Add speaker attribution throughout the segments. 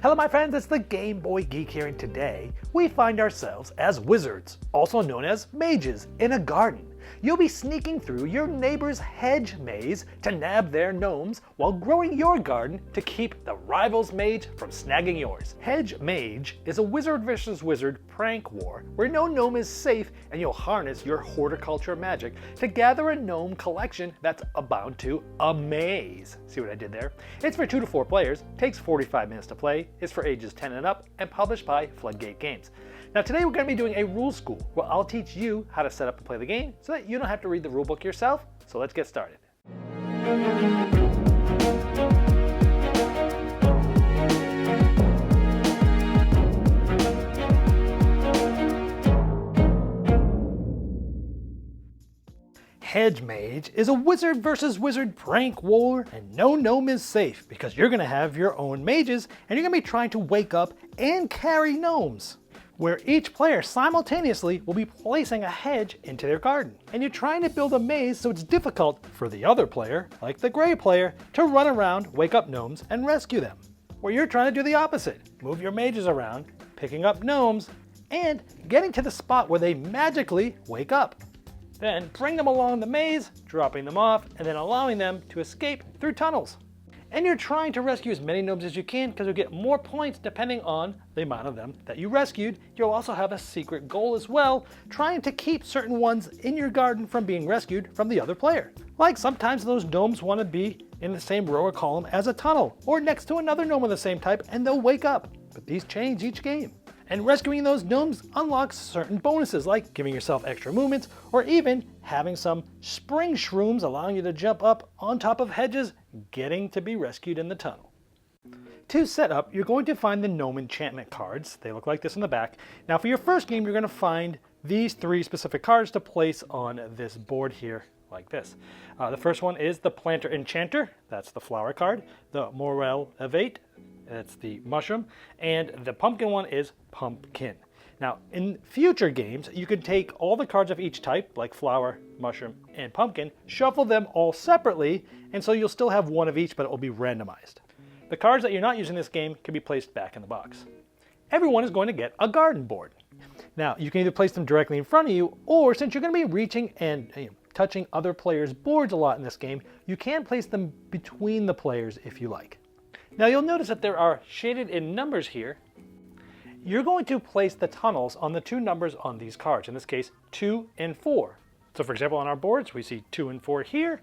Speaker 1: Hello my friends, it's the Game Boy Geek here, and today we find ourselves as wizards, also known as mages, in a garden. You'll be sneaking through your neighbor's hedge maze to nab their gnomes while growing your garden to keep the rival's mage from snagging yours. Hedge Mage is a wizard versus wizard prank war where no gnome is safe, and you'll harness your horticulture magic to gather a gnome collection that's bound to amaze. See what I did there? It's for 2 to 4 players, takes 45 minutes to play, is for ages 10 and up, and published by Floodgate Games. Now today we're going to be doing a rule school where I'll teach you how to set up and play the game so that you don't have to read the rulebook yourself. So let's get started. Hedge Mage is a wizard versus wizard prank war, and no gnome is safe because you're going to have your own mages and you're going to be trying to wake up and carry gnomes, where each player simultaneously will be placing a hedge into their garden. And you're trying to build a maze so it's difficult for the other player, like the gray player, to run around, wake up gnomes, and rescue them. Where you're trying to do the opposite, move your mages around, picking up gnomes, and getting to the spot where they magically wake up. Then bring them along the maze, dropping them off, and then allowing them to escape through tunnels. And you're trying to rescue as many gnomes as you can because you'll get more points depending on the amount of them that you rescued. You'll also have a secret goal as well, trying to keep certain ones in your garden from being rescued from the other player. Like sometimes those gnomes want to be in the same row or column as a tunnel, or next to another gnome of the same type, and they'll wake up. But these change each game. And rescuing those gnomes unlocks certain bonuses, like giving yourself extra movements, or even having some spring shrooms allowing you to jump up on top of hedges, getting to be rescued in the tunnel. To set up, you're going to find the gnome enchantment cards. They look like this in the back. Now for your first game, you're going to find these 3 specific cards to place on this board here, like this. The first one is the Planter Enchanter, that's the flower card. The Morel Evate, that's the mushroom, and the pumpkin one is pumpkin. Now, in future games, you can take all the cards of each type, like flower, mushroom, and pumpkin, shuffle them all separately, and so you'll still have one of each, but it will be randomized. The cards that you're not using in this game can be placed back in the box. Everyone is going to get a garden board. Now, you can either place them directly in front of you, or since you're going to be reaching and touching other players' boards a lot in this game, you can place them between the players if you like. Now you'll notice that there are shaded in numbers here. You're going to place the tunnels on the 2 numbers on these cards, in this case 2 and 4. So for example, on our boards we see 2 and 4 here,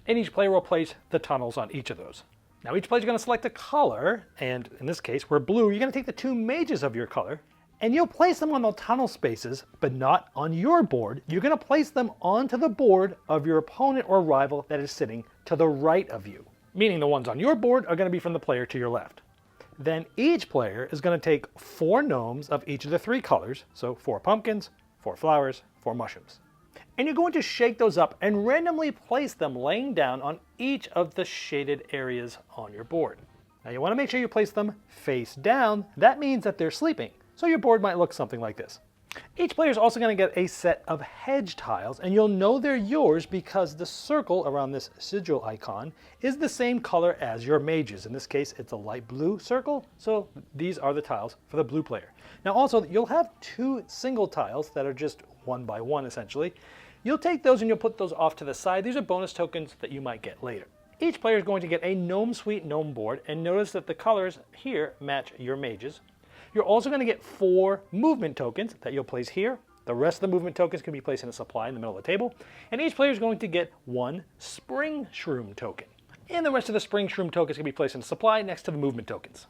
Speaker 1: and each player will place the tunnels on each of those. Now each player is going to select a color, and in this case we're blue. You're going to take the 2 mages of your color, and you'll place them on the tunnel spaces, but not on your board. You're going to place them onto the board of your opponent or rival that is sitting to the right of you, meaning the ones on your board are going to be from the player to your left. Then each player is going to take 4 gnomes of each of the 3 colors, so 4 pumpkins, 4 flowers, 4 mushrooms. And you're going to shake those up and randomly place them laying down on each of the shaded areas on your board. Now you want to make sure you place them face down. That means that they're sleeping, so your board might look something like this. Each player is also going to get a set of hedge tiles, and you'll know they're yours because the circle around this sigil icon is the same color as your mages. In this case, it's a light blue circle, so these are the tiles for the blue player. Now also, you'll have 2 single tiles that are just 1 by 1 essentially. You'll take those and you'll put those off to the side. These are bonus tokens that you might get later. Each player is going to get a Gnome Suite Gnome board, and notice that the colors here match your mages. You're also going to get 4 movement tokens that you'll place here. The rest of the movement tokens can be placed in a supply in the middle of the table. And each player is going to get 1 spring shroom token. And the rest of the spring shroom tokens can be placed in a supply next to the movement tokens.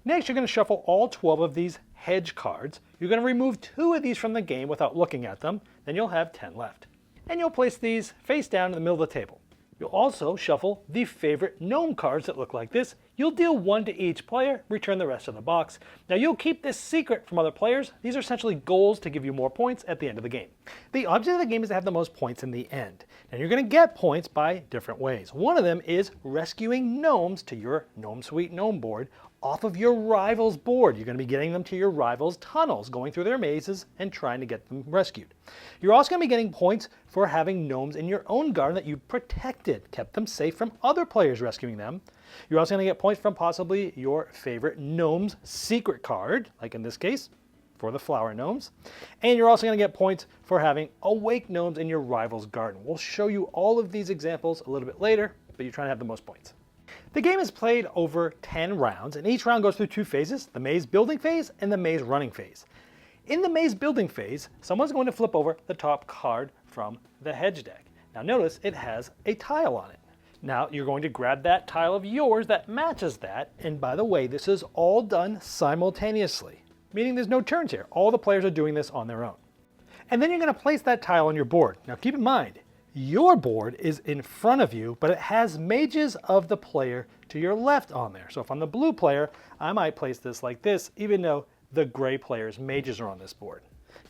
Speaker 1: Next, you're going to shuffle all 12 of these hedge cards. You're going to remove 2 of these from the game without looking at them. Then you'll have 10 left. And you'll place these face down in the middle of the table. You'll also shuffle the favorite gnome cards that look like this. You'll deal 1 to each player, return the rest of the box. Now you'll keep this secret from other players. These are essentially goals to give you more points at the end of the game. The object of the game is to have the most points in the end. And you're going to get points by different ways. One of them is rescuing gnomes to your Gnome Suite Gnome board, off of your rival's board. You're going to be getting them to your rival's tunnels, going through their mazes and trying to get them rescued. You're also going to be getting points for having gnomes in your own garden that you protected, kept them safe from other players rescuing them. You're also going to get points from possibly your favorite gnome's secret card, like in this case, for the flower gnomes. And you're also going to get points for having awake gnomes in your rival's garden. We'll show you all of these examples a little bit later, but you're trying to have the most points. The game is played over 10 rounds, and each round goes through 2 phases, the maze building phase and the maze running phase. In the maze building phase, someone's going to flip over the top card from the hedge deck. Now notice it has a tile on it. Now you're going to grab that tile of yours that matches that, and by the way, this is all done simultaneously, meaning there's no turns here. All the players are doing this on their own. And then you're going to place that tile on your board. Now keep in mind, your board is in front of you, but it has mages of the player to your left on there. So if I'm the blue player, I might place this like this, even though the gray player's mages are on this board.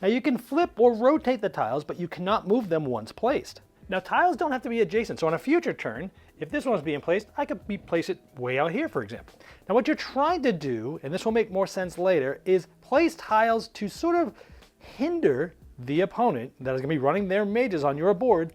Speaker 1: Now you can flip or rotate the tiles, but you cannot move them once placed. Now tiles don't have to be adjacent, so on a future turn, if this one was being placed, I could place it way out here, for example. Now what you're trying to do, and this will make more sense later, is place tiles to sort of hinder the opponent that is going to be running their mages on your board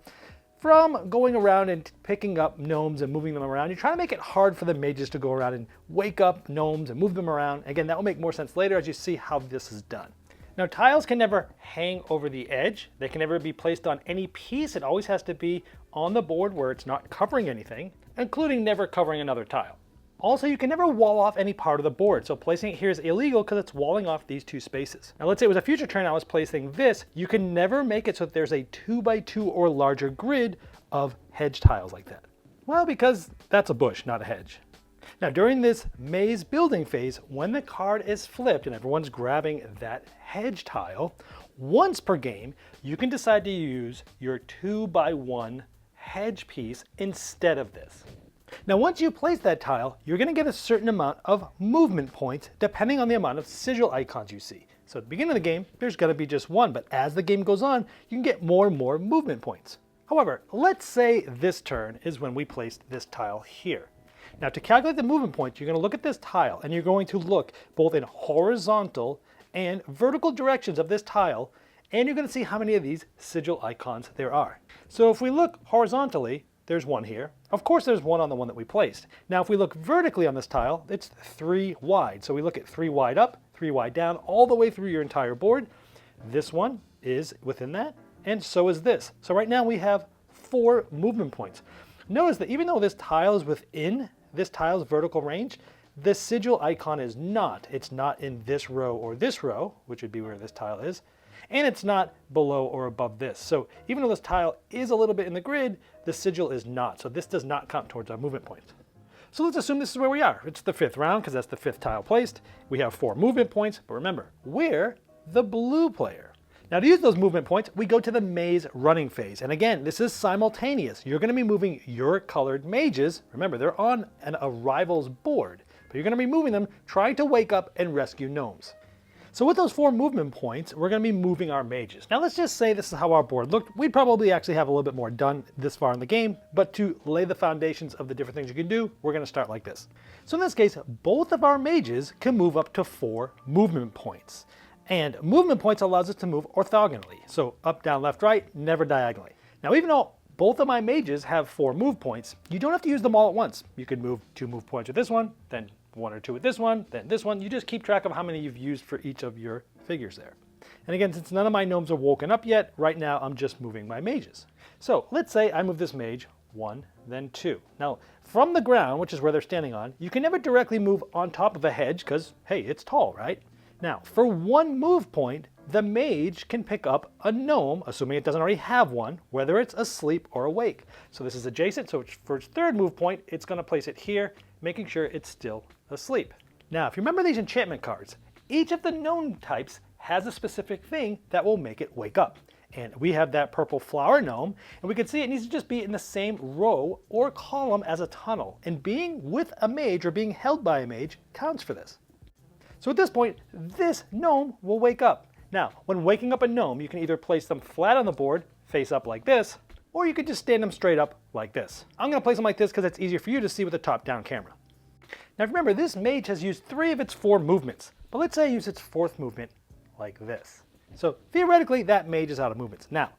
Speaker 1: from going around and picking up gnomes and moving them around. You're trying to make it hard for the mages to go around and wake up gnomes and move them around. Again, that will make more sense later as you see how this is done. Now tiles can never hang over the edge. They can never be placed on any piece. It always has to be on the board where it's not covering anything, including never covering another tile. Also, you can never wall off any part of the board, so placing it here is illegal because it's walling off these 2 spaces. Now let's say it was a future turn I was placing this, you can never make it so that there's a 2x2 or larger grid of hedge tiles like that. Well, because that's a bush, not a hedge. Now during this maze building phase, when the card is flipped and everyone's grabbing that hedge tile, once per game, you can decide to use your 2x1 hedge piece instead of this. Now once you place that tile, you're going to get a certain amount of movement points depending on the amount of sigil icons you see. So at the beginning of the game, there's going to be just 1, but as the game goes on, you can get more and more movement points. However, let's say this turn is when we placed this tile here. Now to calculate the movement points, you're going to look at this tile and you're going to look both in horizontal and vertical directions of this tile, and you're going to see how many of these sigil icons there are. So if we look horizontally, there's 1 here. Of course there's 1 on the one that we placed. Now if we look vertically on this tile, it's 3 wide. So we look at 3 wide up, 3 wide down, all the way through your entire board. This one is within that, and so is this. So right now we have 4 movement points. Notice that even though this tile is within this tile's vertical range, the sigil icon is not. It's not in this row or this row, which would be where this tile is, and it's not below or above this. So even though this tile is a little bit in the grid, the sigil is not. So this does not count towards our movement points. So let's assume this is where we are. It's the 5th round because that's the 5th tile placed. We have 4 movement points, but remember, we're the blue player. Now to use those movement points, we go to the maze running phase. And again, this is simultaneous. You're going to be moving your colored mages. Remember, they're on a rival's board, but you're going to be moving them, trying to wake up and rescue gnomes. So with those 4 movement points, we're going to be moving our mages. Now let's just say this is how our board looked. We'd probably actually have a little bit more done this far in the game, but to lay the foundations of the different things you can do, we're going to start like this. So in this case, both of our mages can move up to 4 movement points. And movement points allows us to move orthogonally. So up, down, left, right, never diagonally. Now even though both of my mages have 4 move points, you don't have to use them all at once. You could move 2 move points with this one, then 1 or 2 with this one, then this one. You just keep track of how many you've used for each of your figures there. And again, since none of my gnomes are woken up yet, right now I'm just moving my mages. So let's say I move this mage 1, then 2. Now from the ground, which is where they're standing on, you can never directly move on top of a hedge because, hey, it's tall, right? Now for 1 move point, the mage can pick up a gnome, assuming it doesn't already have one, whether it's asleep or awake. So this is adjacent, so for its 3rd move point, it's going to place it here, making sure it's still asleep. Now, if you remember these enchantment cards, each of the gnome types has a specific thing that will make it wake up. And we have that purple flower gnome, and we can see it needs to just be in the same row or column as a tunnel. And being with a mage or being held by a mage counts for this. So at this point, this gnome will wake up. Now, when waking up a gnome, you can either place them flat on the board, face up like this, or you could just stand them straight up like this. I'm going to place them like this because it's easier for you to see with a top-down camera. Now remember, this mage has used 3 of its 4 movements, but let's say I use its 4th movement like this. So theoretically, that mage is out of movements. Now,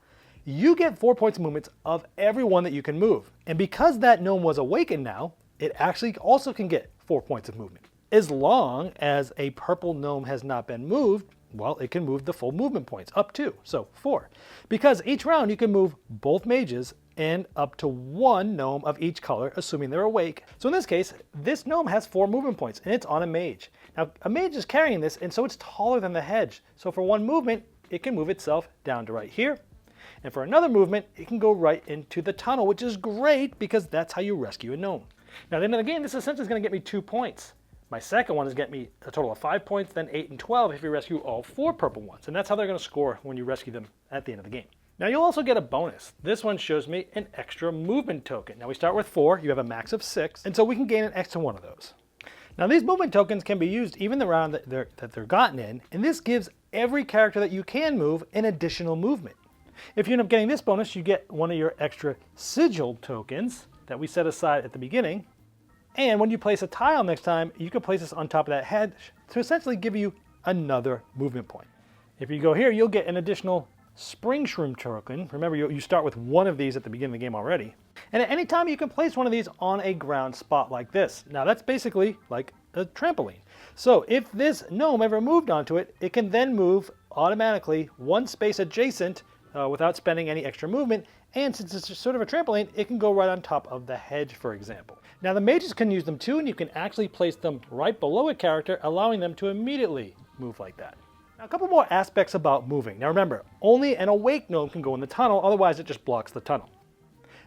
Speaker 1: you get 4 points of movements of every one that you can move. And because that gnome was awakened now, it actually also can get 4 points of movement. As long as a purple gnome has not been moved, well, it can move the full movement points, up to, so 4. Because each round you can move both mages and up to 1 gnome of each color, assuming they're awake. So in this case, this gnome has 4 movement points, and it's on a mage. Now, a mage is carrying this, and so it's taller than the hedge. So for 1 movement, it can move itself down to right here. And for another movement, it can go right into the tunnel, which is great because that's how you rescue a gnome. Now at the end of the game, this essentially is going to get me 2 points. My second one is get me a total of 5 points, then 8 and 12 if you rescue all 4 purple ones. And that's how they're going to score when you rescue them at the end of the game. Now you'll also get a bonus. This one shows me an extra movement token. Now we start with 4, you have a max of 6, and so we can gain an extra 1 of those. Now these movement tokens can be used even the round that they're gotten in, and this gives every character that you can move an additional movement. If you end up getting this bonus, you get one of your extra sigil tokens that we set aside at the beginning. And when you place a tile next time, you can place this on top of that hedge to essentially give you another movement point. If you go here, you'll get an additional spring shroom token. Remember, you start with 1 of these at the beginning of the game already. And at any time, you can place one of these on a ground spot like this. Now, that's basically like a trampoline. So if this gnome ever moved onto it, it can then move automatically 1 space adjacent without spending any extra movement. And since it's sort of a trampoline, it can go right on top of the hedge, for example. Now the mages can use them too, and you can actually place them right below a character, allowing them to immediately move like that. Now a couple more aspects about moving. Now remember, only an awake gnome can go in the tunnel, otherwise it just blocks the tunnel.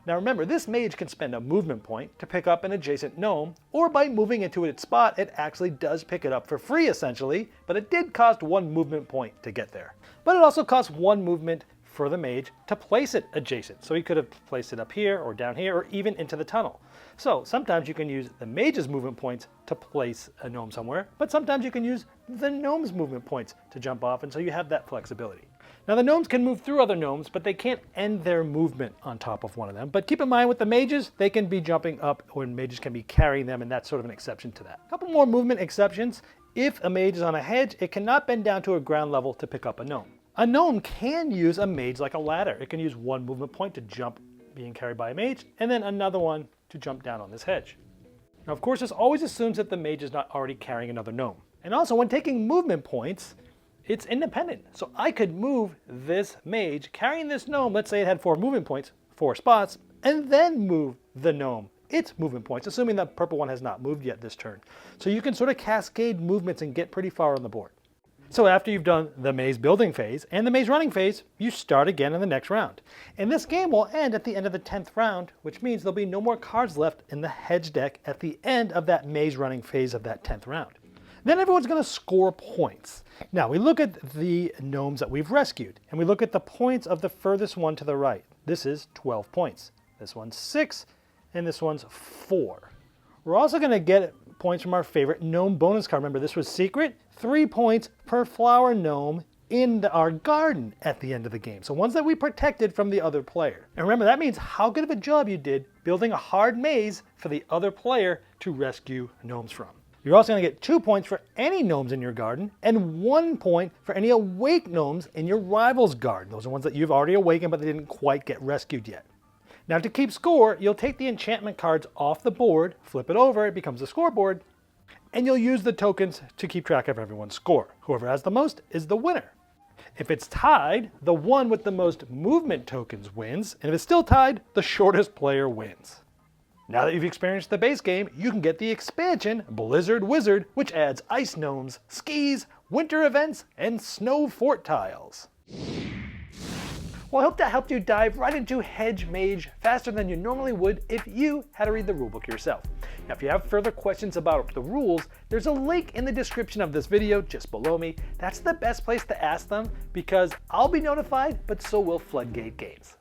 Speaker 1: Now remember, this mage can spend a movement point to pick up an adjacent gnome, or by moving into its spot, it actually does pick it up for free essentially, but it did cost 1 movement point to get there. But it also costs 1 movement for the mage to place it adjacent. So he could have placed it up here or down here or even into the tunnel. So sometimes you can use the mage's movement points to place a gnome somewhere, but sometimes you can use the gnome's movement points to jump off, and so you have that flexibility. Now the gnomes can move through other gnomes, but they can't end their movement on top of one of them. But keep in mind with the mages, they can be jumping up when mages can be carrying them, and that's sort of an exception to that. A couple more movement exceptions. If a mage is on a hedge, it cannot bend down to a ground level to pick up a gnome. A gnome can use a mage like a ladder. It can use 1 movement point to jump being carried by a mage, and then another one to jump down on this hedge. Now of course this always assumes that the mage is not already carrying another gnome. And also when taking movement points, it's independent. So I could move this mage carrying this gnome, let's say it had 4 movement points, 4 spots, and then move the gnome its movement points, assuming that purple one has not moved yet this turn. So you can sort of cascade movements and get pretty far on the board. So after you've done the maze building phase and the maze running phase, you start again in the next round. And this game will end at the end of the 10th round, which means there'll be no more cards left in the hedge deck at the end of that maze running phase of that 10th round. Then everyone's going to score points. Now we look at the gnomes that we've rescued, and we look at the points of the furthest one to the right. This is 12 points. This one's 6, and this one's 4. We're also going to get points from our favorite gnome bonus card. Remember, this was secret. 3 points per flower gnome in our garden at the end of the game. So ones that we protected from the other player. And remember, that means how good of a job you did building a hard maze for the other player to rescue gnomes from. You're also going to get 2 points for any gnomes in your garden and 1 point for any awake gnomes in your rival's garden. Those are ones that you've already awakened but they didn't quite get rescued yet. Now to keep score, you'll take the enchantment cards off the board, flip it over, it becomes a scoreboard, and you'll use the tokens to keep track of everyone's score. Whoever has the most is the winner. If it's tied, the one with the most movement tokens wins, and if it's still tied, the shortest player wins. Now that you've experienced the base game, you can get the expansion, Blizzard Wizard, which adds ice gnomes, skis, winter events, and snow fort tiles. Well, I hope that helped you dive right into Hedge Mage faster than you normally would if you had to read the rulebook yourself. Now, if you have further questions about the rules, there's a link in the description of this video just below me. That's the best place to ask them because I'll be notified, but so will Floodgate Games.